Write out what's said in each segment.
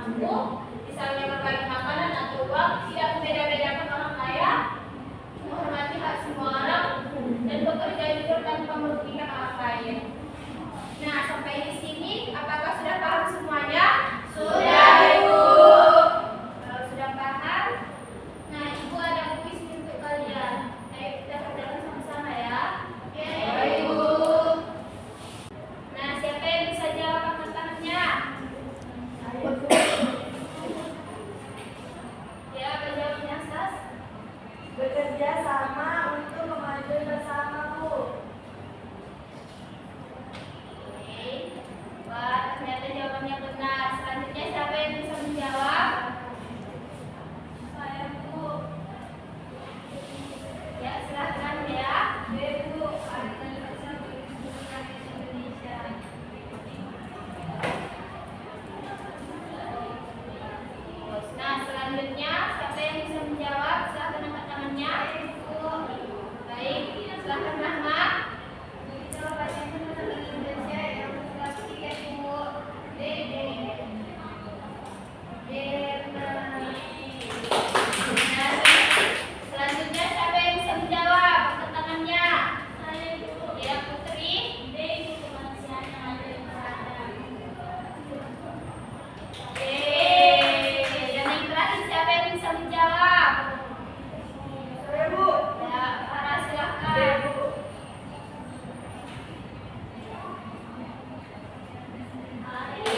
mampu, misalnya berbagi makanan atau uang, tidak membeda-bedakan orang kaya, menghormati hak semua orang, dan bekerja jujur tanpa merugikan orang lain. Nah, sampai di sini, apakah sudah paham semuanya? Sudah, Ibu. Kalau sudah paham, nah Ibu ada kuis untuk kalian. Ayo kita kerjakan sama-sama ya. Oke, Ibu. Nah, siapa yang bisa jawab angkat tangannya? Ya, apa jawabnya, Sas? Bekerja sama untuk kemajuan bersama, Bu. Oke. Wah, ternyata jawabannya benar. Selanjutnya siapa yang bisa menjawab? Saya, Bu. Ya, silakan ya. Bu, Organisasi Perhimpunan Indonesia. Nah, selanjutnya siapa yang bisa menjawab? Silakan angkat tangannya. Baik, silakan Rahma. Jawabannya Perhimpunan Indonesia yang ketiga, Bu. Nah, selanjutnya siapa yang bisa menjawab? Angkat tangannya. Saya, Bu. Ya, Putri. Kemanusiaan yang ada di masyarakat. Dan yang terakhir siapa yang bisa menjawab? Saya, Bu. Ya, Farah silakan.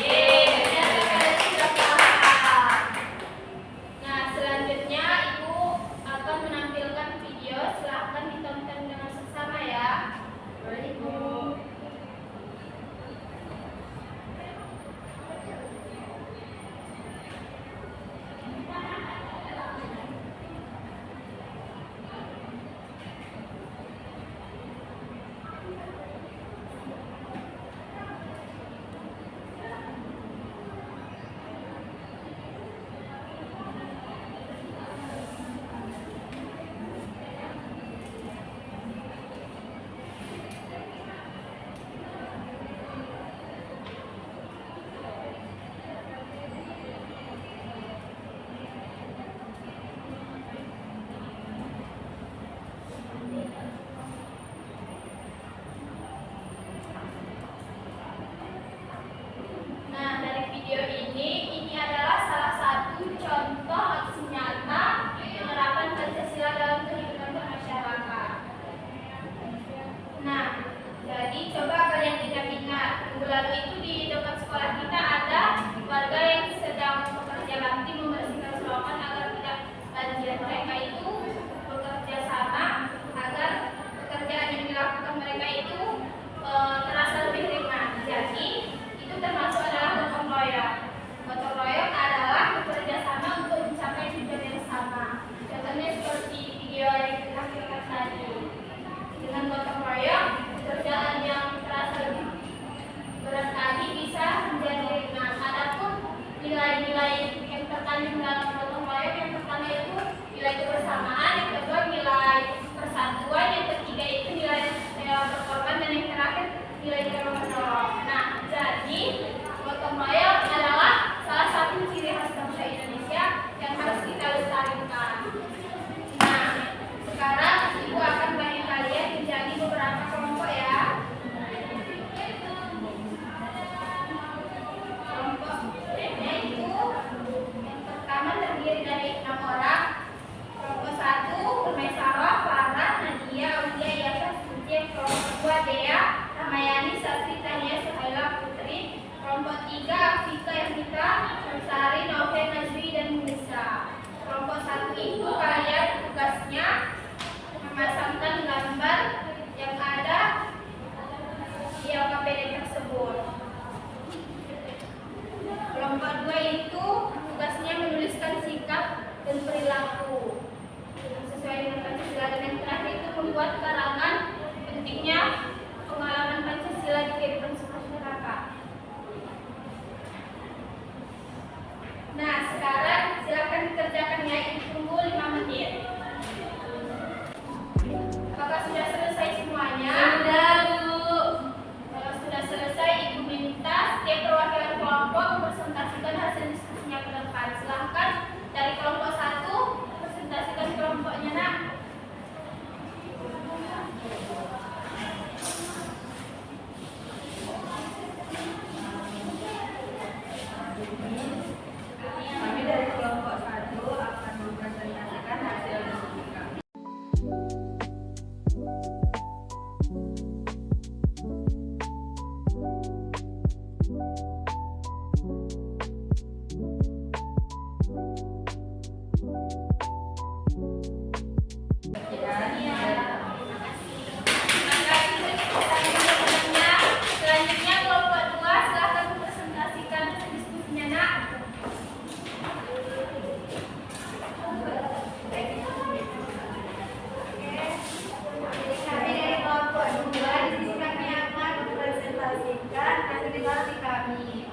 Ternyata kalian sudah paham. Nah, selanjutnya Ibu akan menampilkan video. Silakan ditonton dengan seksama ya. Baik, Bu. Nah, dari video ini adalah salah satu contoh aksi nyata penerapan Pancasila dalam kehidupan bermasyarakat. Nah, jadi coba kalian ingat-ingat, minggu lalu itu di dekat sekolah kita ada warga yang sedang bekerja bakti membersihkan selokan agar tidak banjir. Mereka itu bekerja sama agar pekerjaan yang dilakukan mereka itu terasa lebih ringan. Jadi itu termasuk adalah gotong royong. Gotong royong adalah bekerja sama untuk mencapai tujuan yang sama. Contohnya seperti video yang kita lihat tadi. Dengan gotong royong, pekerjaan yang terasa lebih berat tadi bisa menjadi ringan. Adapun nilai-nilai yang terkandung dalam gotong royong, yang pertama itu nilai kebersamaan, yang kedua nilai persatuan, yang ketiga itu nilai berkorban, dan yang terakhir nilai tolong menolong. Nah, jadi gotong royong adalah salah satu ciri khas bangsa Indonesia yang harus kita lestarikan. Nah, sekarang Ibu akan bagi kalian menjadi beberapa kelompok ya. Kelompoknya itu yang pertama terdiri dari 6 orang. Kelompok 1 Permaisarah, Farah, Nadia, Aulia, Yasa, Suci. Kelompok 2 Dea, Ramayani, Sastri, Tania, Suhaila, Putri. Kelompok 3 Afika, Yasmita, Sari, Novel, Nazri, dan Munisa. Kelompok 1 itu kalian tugasnya memasangkan gambar yang ada di LKPD tersebut. Kelompok 2 itu tugasnya menuliskan sikap dan perilaku sesuai dengan Pancasila, dan yang terakhir itu membuat karangan pentingnya pengalaman Pancasila di kehidupan masyarakat. Nah, sekarang silakan dikerjakan ya. Tunggu 5 menit. ini kami dari kelompok 1 akan mempresentasikan hasil diskusi kami. Selanjutnya kelompok 2 silakan mempresentasikan diskusinya, Nak. Kami dari kelompok 2 di sini kami akan mempresentasikan hasil diskusi kami.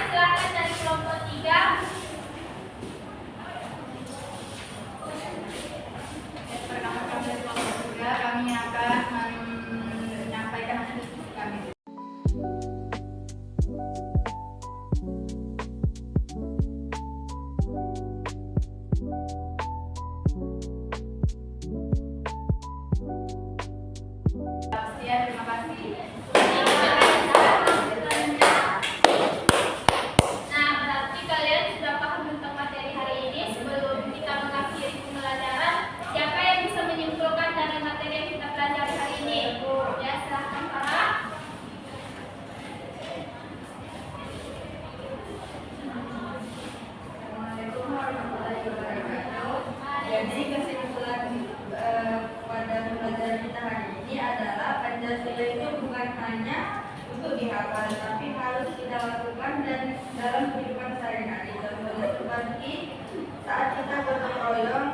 Silakan dari kelompok 3. Perkenalkan dari kelompok 3 kami akan menyampaikan hasil diskusi kami. Sekian, terima kasih. Nah, berarti kalian sudah paham tentang materi hari ini. Sebelum kita mengakhiri pembelajaran, siapa yang bisa menyimpulkan dari materi yang kita pelajari hari ini? Ya, silahkan Farah. Assalamualaikum warahmatullahi wabarakatuh. Jadi kesimpulan pada pembelajaran kita hari ini adalah Pancasila itu bukan hanya untuk dihafal, tapi harus kita lakukan dan dalam kehidupan sehari-hari. Contohnya seperti saat kita gotong royong